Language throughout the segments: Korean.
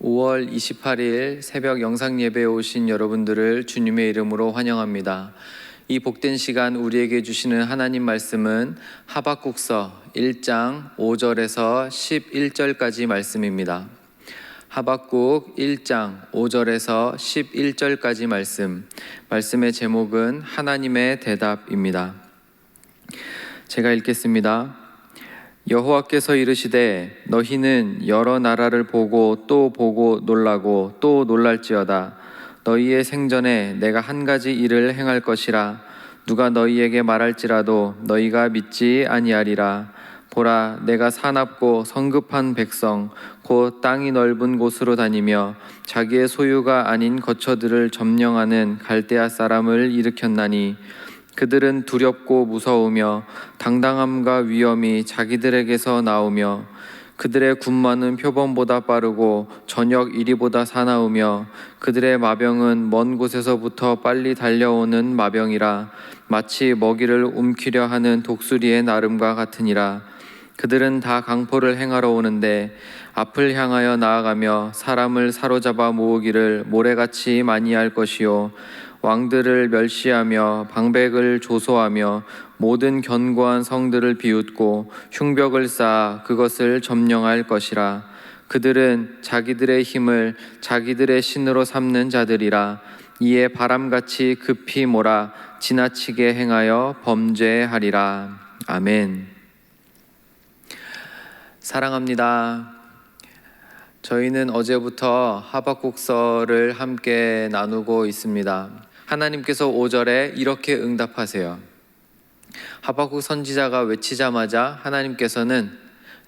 5월 28일 새벽 영상 예배에 오신 여러분들을 주님의 이름으로 환영합니다. 이 복된 시간 우리에게 주시는 하나님 말씀은 하박국서 1장 5절에서 11절까지 말씀입니다. 하박국 1장 5절에서 11절까지 말씀의 제목은 하나님의 대답입니다. 제가 읽겠습니다. 여호와께서 이르시되 너희는 여러 나라를 보고 또 보고 놀라고 또 놀랄지어다. 너희의 생전에 내가 한 가지 일을 행할 것이라. 누가 너희에게 말할지라도 너희가 믿지 아니하리라. 보라, 내가 사납고 성급한 백성 곧 땅이 넓은 곳으로 다니며 자기의 소유가 아닌 거처들을 점령하는 갈대아 사람을 일으켰나니 그들은 두렵고 무서우며 당당함과 위엄이 자기들에게서 나오며 그들의 군마는 표범보다 빠르고 저녁 이리보다 사나우며 그들의 마병은 먼 곳에서부터 빨리 달려오는 마병이라. 마치 먹이를 움키려 하는 독수리의 나름과 같으니라. 그들은 다 강포를 행하러 오는데 앞을 향하여 나아가며 사람을 사로잡아 모으기를 모래같이 많이 할 것이요 왕들을 멸시하며 방백을 조소하며 모든 견고한 성들을 비웃고 흉벽을 쌓아 그것을 점령할 것이라. 그들은 자기들의 힘을 자기들의 신으로 삼는 자들이라. 이에 바람같이 급히 몰아 지나치게 행하여 범죄하리라. 아멘. 사랑합니다. 저희는 어제부터 하박국서를 함께 나누고 있습니다. 하나님께서 5절에 이렇게 응답하세요. 하박국 선지자가 외치자마자 하나님께서는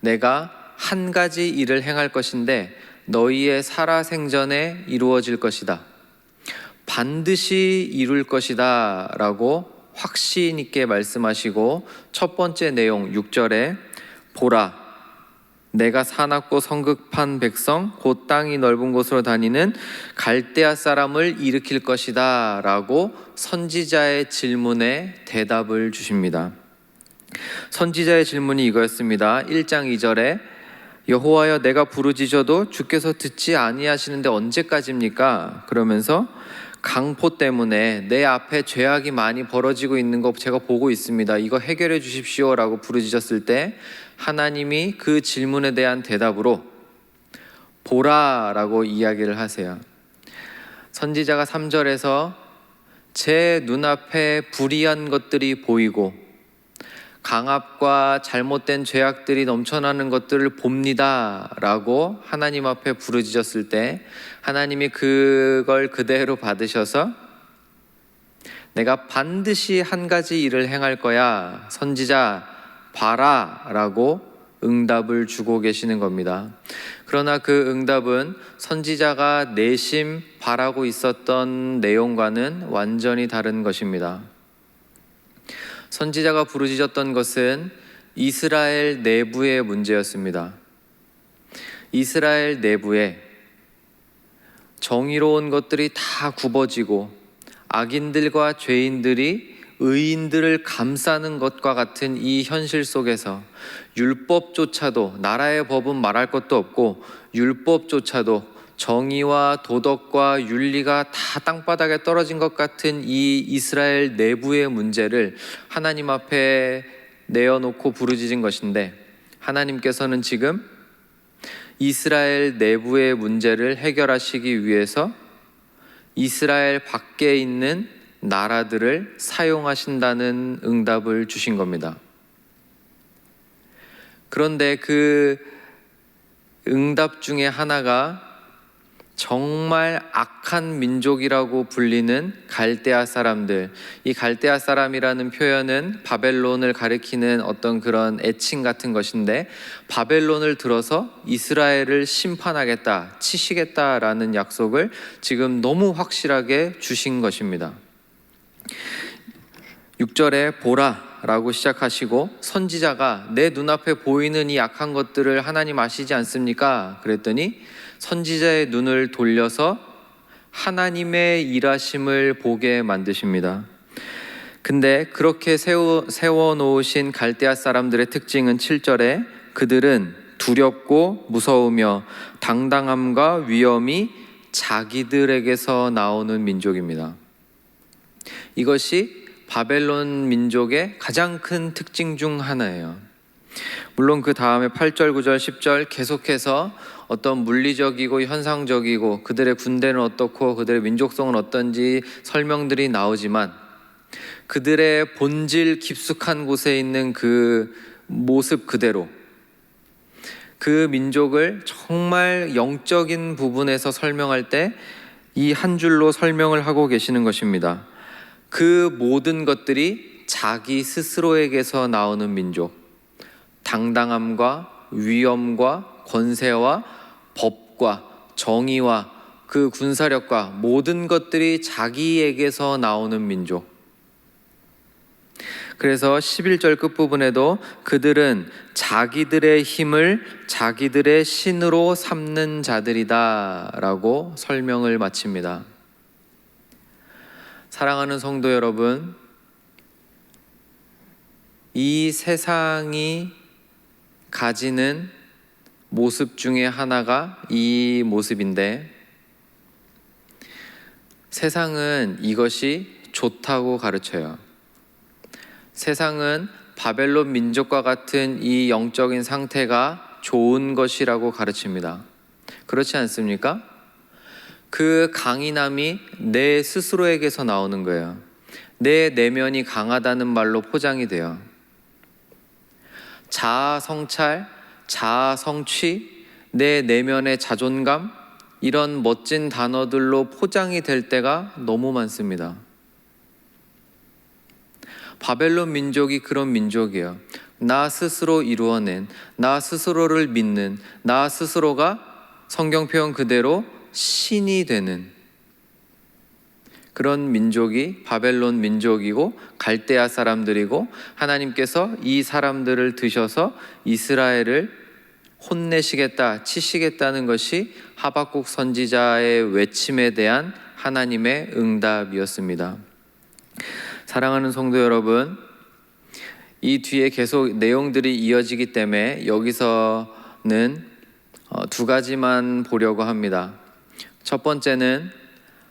내가 한 가지 일을 행할 것인데 너희의 살아생전에 이루어질 것이다. 반드시 이룰 것이다 라고 확신 있게 말씀하시고, 첫 번째 내용 6절에 보라, 내가 사납고 성급한 백성 곧 땅이 넓은 곳으로 다니는 갈대아 사람을 일으킬 것이다 라고 선지자의 질문에 대답을 주십니다. 선지자의 질문이 이거였습니다. 1장 2절에 여호와여 내가 부르짖어도 주께서 듣지 아니하시는데 언제까지입니까? 그러면서 강포 때문에 내 앞에 죄악이 많이 벌어지고 있는 거 제가 보고 있습니다. 이거 해결해 주십시오 라고 부르짖었을 때 하나님이 그 질문에 대한 대답으로 보라 라고 이야기를 하세요. 선지자가 3절에서 제 눈앞에 불의한 것들이 보이고 강압과 잘못된 죄악들이 넘쳐나는 것들을 봅니다 라고 하나님 앞에 부르짖었을 때 하나님이 그걸 그대로 받으셔서 내가 반드시 한 가지 일을 행할 거야, 선지자 봐라 라고 응답을 주고 계시는 겁니다. 그러나 그 응답은 선지자가 내심 바라고 있었던 내용과는 완전히 다른 것입니다. 선지자가 부르짖었던 것은 이스라엘 내부의 문제였습니다. 이스라엘 내부에 정의로운 것들이 다 굽어지고 악인들과 죄인들이 의인들을 감싸는 것과 같은 이 현실 속에서 율법조차도, 나라의 법은 말할 것도 없고 율법조차도 정의와 도덕과 윤리가 다 땅바닥에 떨어진 것 같은 이 이스라엘 내부의 문제를 하나님 앞에 내어놓고 부르짖은 것인데, 하나님께서는 지금 이스라엘 내부의 문제를 해결하시기 위해서 이스라엘 밖에 있는 나라들을 사용하신다는 응답을 주신 겁니다. 그런데 그 응답 중에 하나가 정말 악한 민족이라고 불리는 갈대아 사람들, 이 갈대아 사람이라는 표현은 바벨론을 가리키는 어떤 그런 애칭 같은 것인데, 바벨론을 들어서 이스라엘을 심판하겠다, 치시겠다라는 약속을 지금 너무 확실하게 주신 것입니다. 6절에 보라 라고 시작하시고 선지자가 내 눈앞에 보이는 이 악한 것들을 하나님 아시지 않습니까? 그랬더니 선지자의 눈을 돌려서 하나님의 일하심을 보게 만드십니다. 근데 그렇게 세워놓으신 갈대아 사람들의 특징은 7절에 그들은 두렵고 무서우며 당당함과 위엄이 자기들에게서 나오는 민족입니다. 이것이 바벨론 민족의 가장 큰 특징 중 하나예요. 물론 그 다음에 8절, 9절, 10절 계속해서 어떤 물리적이고 현상적이고 그들의 군대는 어떻고 그들의 민족성은 어떤지 설명들이 나오지만 그들의 본질 깊숙한 곳에 있는 그 모습 그대로 그 민족을 정말 영적인 부분에서 설명할 때 이 한 줄로 설명을 하고 계시는 것입니다. 그 모든 것들이 자기 스스로에게서 나오는 민족, 당당함과 위엄과 권세와 법과 정의와 그 군사력과 모든 것들이 자기에게서 나오는 민족. 그래서 11절 끝부분에도 그들은 자기들의 힘을 자기들의 신으로 삼는 자들이다 라고 설명을 마칩니다. 사랑하는 성도 여러분, 이 세상이 가지는 모습 중에 하나가 이 모습인데 세상은 이것이 좋다고 가르쳐요. 세상은 바벨론 민족과 같은 이 영적인 상태가 좋은 것이라고 가르칩니다. 그렇지 않습니까? 그 강인함이 내 스스로에게서 나오는 거예요. 내 내면이 강하다는 말로 포장이 돼요. 자아 성찰, 자아 성취, 내 내면의 자존감, 이런 멋진 단어들로 포장이 될 때가 너무 많습니다. 바벨론 민족이 그런 민족이에요. 나 스스로 이루어낸, 나 스스로를 믿는, 나 스스로가 성경 표현 그대로 신이 되는 그런 민족이 바벨론 민족이고 갈대아 사람들이고 하나님께서 이 사람들을 드셔서 이스라엘을 혼내시겠다, 치시겠다는 것이 하박국 선지자의 외침에 대한 하나님의 응답이었습니다. 사랑하는 성도 여러분, 이 뒤에 계속 내용들이 이어지기 때문에 여기서는 두 가지만 보려고 합니다. 첫 번째는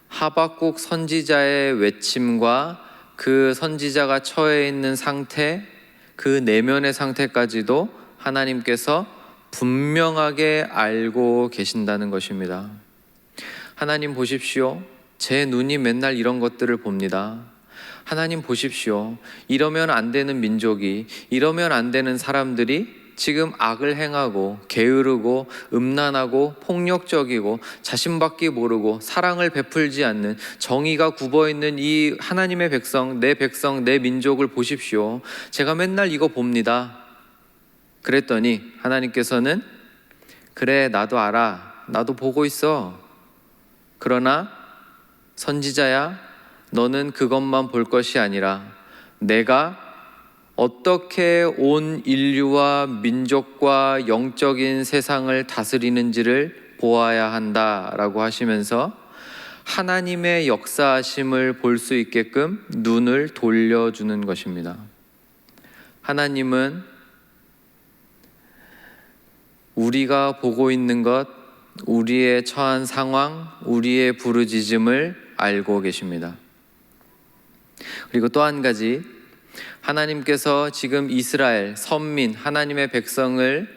하박국 선지자의 외침과 그 선지자가 처해 있는 상태, 그 내면의 상태까지도 하나님께서 분명하게 알고 계신다는 것입니다. 하나님 보십시오. 제 눈이 맨날 이런 것들을 봅니다. 하나님 보십시오. 이러면 안 되는 민족이, 이러면 안 되는 사람들이 지금 악을 행하고 게으르고 음란하고 폭력적이고 자신밖에 모르고 사랑을 베풀지 않는 정의가 굽어있는 이 하나님의 백성, 내 민족을 보십시오. 제가 맨날 이거 봅니다. 그랬더니 하나님께서는 그래, 나도 알아. 나도 보고 있어. 그러나 선지자야, 너는 그것만 볼 것이 아니라 내가 어떻게 온 인류와 민족과 영적인 세상을 다스리는지를 보아야 한다라고 하시면서 하나님의 역사하심을 볼 수 있게끔 눈을 돌려주는 것입니다. 하나님은 우리가 보고 있는 것, 우리의 처한 상황, 우리의 부르짖음을 알고 계십니다. 그리고 또 한 가지, 하나님께서 지금 이스라엘 선민 하나님의 백성을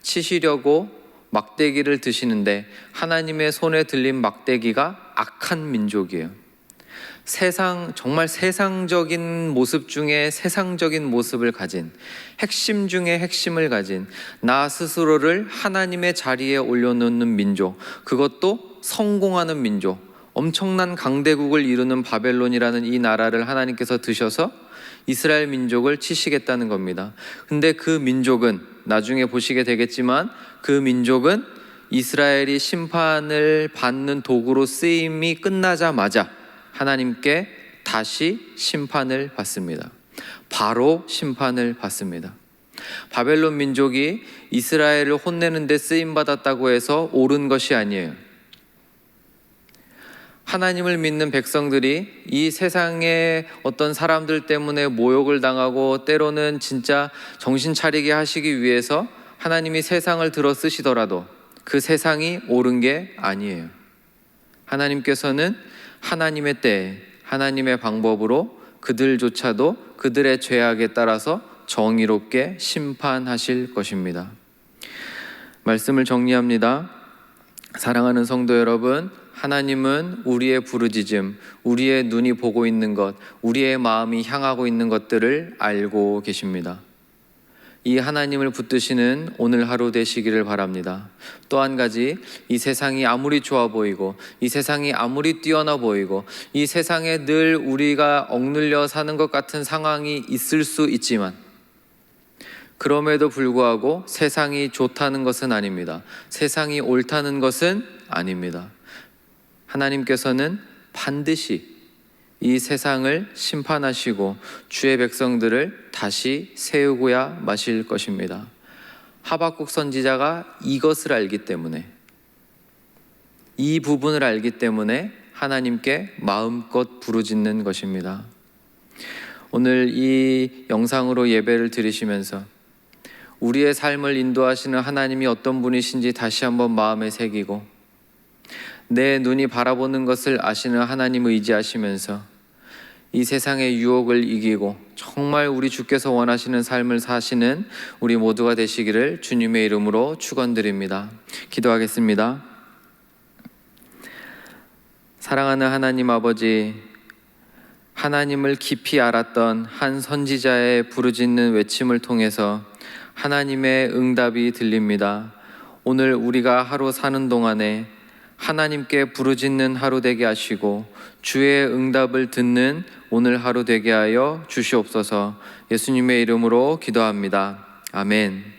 치시려고 막대기를 드시는데 하나님의 손에 들린 막대기가 악한 민족이에요. 정말 세상적인 모습 중에 세상적인 모습을 가진, 핵심 중에 핵심을 가진 나 스스로를 하나님의 자리에 올려놓는 민족, 그것도 성공하는 민족, 엄청난 강대국을 이루는 바벨론이라는 이 나라를 하나님께서 드셔서 이스라엘 민족을 치시겠다는 겁니다. 근데 그 민족은 나중에 보시게 되겠지만 그 민족은 이스라엘이 심판을 받는 도구로 쓰임이 끝나자마자 하나님께 다시 심판을 받습니다. 바로 심판을 받습니다. 바벨론 민족이 이스라엘을 혼내는 데 쓰임받았다고 해서 옳은 것이 아니에요. 하나님을 믿는 백성들이 이 세상의 어떤 사람들 때문에 모욕을 당하고 때로는 진짜 정신 차리게 하시기 위해서 하나님이 세상을 들어 쓰시더라도 그 세상이 옳은 게 아니에요. 하나님께서는 하나님의 때에 하나님의 방법으로 그들조차도 그들의 죄악에 따라서 정의롭게 심판하실 것입니다. 말씀을 정리합니다. 사랑하는 성도 여러분, 하나님은 우리의 부르짖음, 우리의 눈이 보고 있는 것, 우리의 마음이 향하고 있는 것들을 알고 계십니다. 이 하나님을 붙드시는 오늘 하루 되시기를 바랍니다. 또 한 가지, 이 세상이 아무리 좋아 보이고 이 세상이 아무리 뛰어나 보이고 이 세상에 늘 우리가 억눌려 사는 것 같은 상황이 있을 수 있지만, 그럼에도 불구하고 세상이 좋다는 것은 아닙니다. 세상이 옳다는 것은 아닙니다. 하나님께서는 반드시 이 세상을 심판하시고 주의 백성들을 다시 세우고야 마실 것입니다. 하박국 선지자가 이것을 알기 때문에, 이 부분을 알기 때문에 하나님께 마음껏 부르짖는 것입니다. 오늘 이 영상으로 예배를 드리시면서 우리의 삶을 인도하시는 하나님이 어떤 분이신지 다시 한번 마음에 새기고, 내 눈이 바라보는 것을 아시는 하나님을 의지하시면서 이 세상의 유혹을 이기고 정말 우리 주께서 원하시는 삶을 사시는 우리 모두가 되시기를 주님의 이름으로 축원드립니다. 기도하겠습니다. 사랑하는 하나님 아버지, 하나님을 깊이 알았던 한 선지자의 부르짖는 외침을 통해서 하나님의 응답이 들립니다. 오늘 우리가 하루 사는 동안에 하나님께 부르짖는 하루 되게 하시고 주의 응답을 듣는 오늘 하루 되게 하여 주시옵소서. 예수님의 이름으로 기도합니다. 아멘.